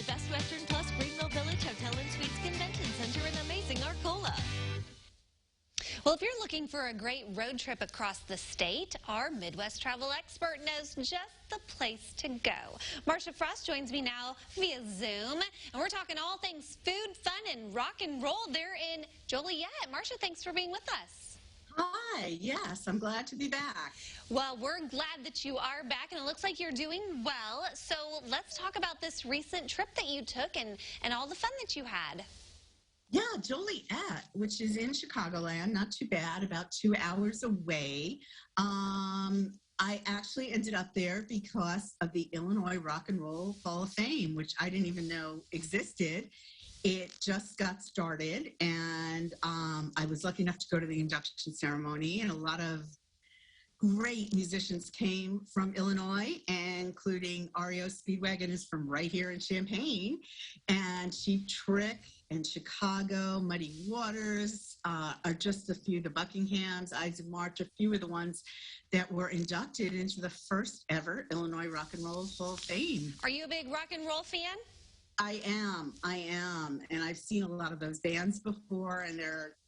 at Best Western Plus Greenville Village Hotel and Suites Convention Center in amazing Arcola. Well, if you're looking for a great road trip across the state, our Midwest travel expert knows just the place to go. Marcia joins me now via Zoom, and we're talking all things food, fun, and rock and roll there in Juliet. Marcia, thanks for being with us. Hi, yes, I'm glad to be back. Well, we're glad that you are back, and it looks like you're doing well. So let's talk about this recent trip that you took and all the fun that you had. Yeah, Joliet, which is in Chicagoland, not too bad, about 2 hours away. I actually ended up there because of the Illinois Rock and Roll Hall of Fame, which I didn't even know existed. It just got started, and I was lucky enough to go to the induction ceremony, and a lot of great musicians came from Illinois, including Ariels Feet is from right here in Champaign, and Cheap Trick and Chicago, Muddy Waters are just a few. The Buckinghams, Ides of March, a few of the ones that were inducted into the first ever Illinois Rock and Roll Hall of Fame. Are you a big rock and roll fan? I am, and I've seen a lot of those bands before, and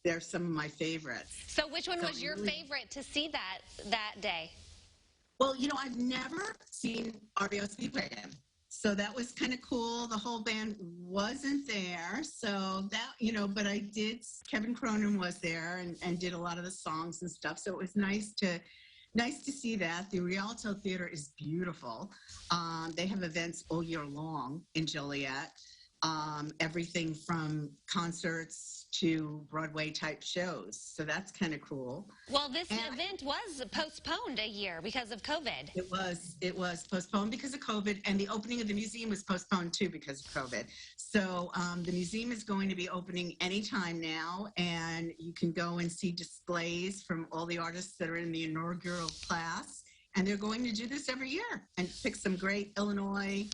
they're some of my favorites. So which one was your favorite to see that day? Well, you know, I've never seen Ariels Feet, so that was kind of cool. The whole band wasn't there, so that, you know, but I did. Kevin Cronin was there and did a lot of the songs and stuff, so it was nice to see that. The Rialto Theater is beautiful. They have events all year long in Joliet. Everything from concerts to Broadway type shows. So that's kind of cool. Well, this event was postponed a year because of COVID. It was postponed because of COVID, and the opening of the museum was postponed too because of COVID. So the museum is going to be opening anytime now, and you can go and see displays from all the artists that are in the inaugural class. And they're going to do this every year and pick some great Illinois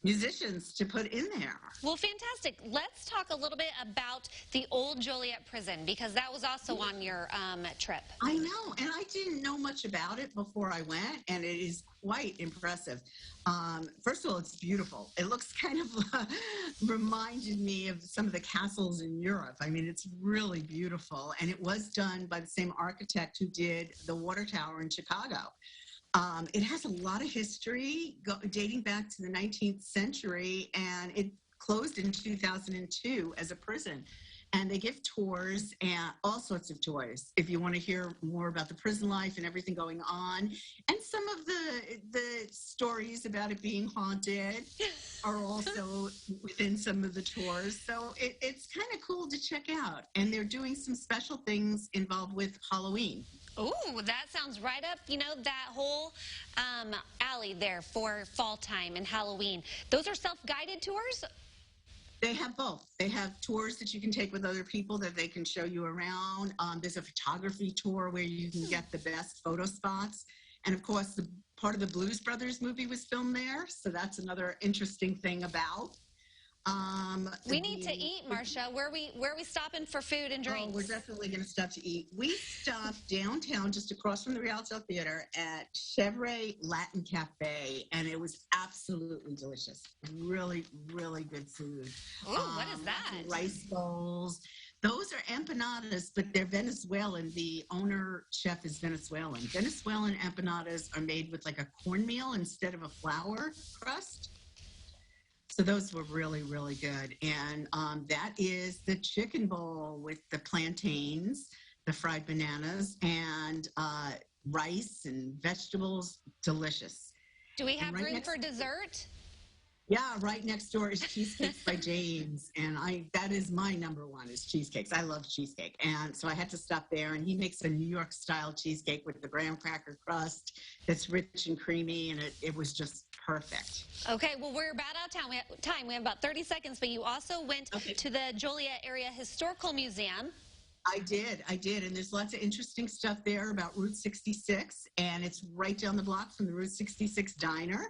musicians to put in there. Well, fantastic. Let's talk a little bit about the old Juliet Prison, because that was also on your trip. I know, and I didn't know much about it before I went, and it is quite impressive. First of all, it's beautiful. It looks kind of reminded me of some of the castles in Europe. I mean, it's really beautiful, and it was done by the same architect who did the Water Tower in Chicago. It has a lot of history dating back to the 19th century, and it closed in 2002 as a prison. And they give tours and all sorts of tours if you want to hear more about the prison life and everything going on. And some of the stories about it being haunted are also within some of the tours. So it's kind of cool to check out. And they're doing some special things involved with Halloween. Ooh, that sounds right up, you know, that whole alley there for fall time and Halloween. Those are self-guided tours? They have both. They have tours that you can take with other people that they can show you around. There's a photography tour where you can get the best photo spots. And of course, the part of the Blues Brothers movie was filmed there. So that's another interesting thing about. We need to eat, Marcia. Where are we stopping for food and drinks? Oh, we're definitely going to stop to eat. We stopped downtown, just across from the Rialto Theater, at Chevrolet Latin Cafe, and it was absolutely delicious. Really, really good food. Ooh, what is that? Rice bowls. Those are empanadas, but they're Venezuelan. The owner chef is Venezuelan. Venezuelan empanadas are made with like a cornmeal instead of a flour crust. So those were really, really good. And that is the chicken bowl with the plantains, the fried bananas, and rice and vegetables. Delicious. Do we have room for dessert? Yeah, right next door is Cheesecakes by James. And that is my number one, is cheesecakes. I love cheesecake. And so I had to stop there. And he makes a New York style cheesecake with the graham cracker crust that's rich and creamy. And it was just perfect. Okay, well, we're about out of time. We have about 30 seconds, but you also went to the Joliet Area Historical Museum. I did, and there's lots of interesting stuff there about Route 66, and it's right down the block from the Route 66 Diner.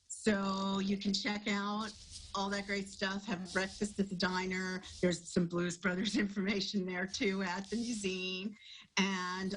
So you can check out all that great stuff, have breakfast at the diner. There's some Blues Brothers information there, too, at the museum. And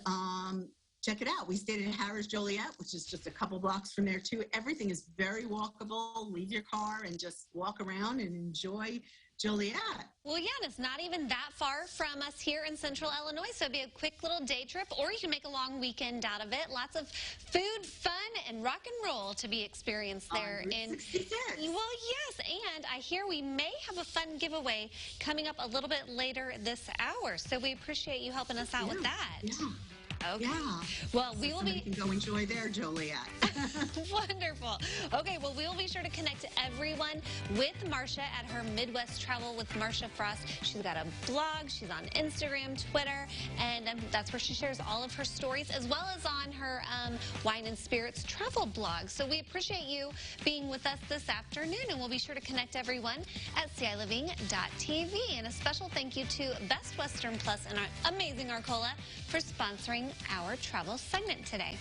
check it out. We stayed at Harrah's Joliet, which is just a couple blocks from there too. Everything is very walkable. Leave your car and just walk around and enjoy Joliet. Well, yeah, and it's not even that far from us here in Central Illinois, so it'd be a quick little day trip, or you can make a long weekend out of it. Lots of food, fun, and rock and roll to be experienced there. Route 66. Well, yes, and I hear we may have a fun giveaway coming up a little bit later this hour, so we appreciate you helping us out with that. Yeah. Okay. Yeah. Well, we will be. You can go enjoy their Joliet. Wonderful. Okay, well, we will be sure to connect everyone with Marcia at her Midwest Travel with Marcia Frost. She's got a blog. She's on Instagram, Twitter, and that's where she shares all of her stories, as well as on her Wine and Spirits travel blog. So we appreciate you being with us this afternoon, and we'll be sure to connect everyone at CILiving.tv. And a special thank you to Best Western Plus and our amazing Arcola for sponsoring our travel segment today.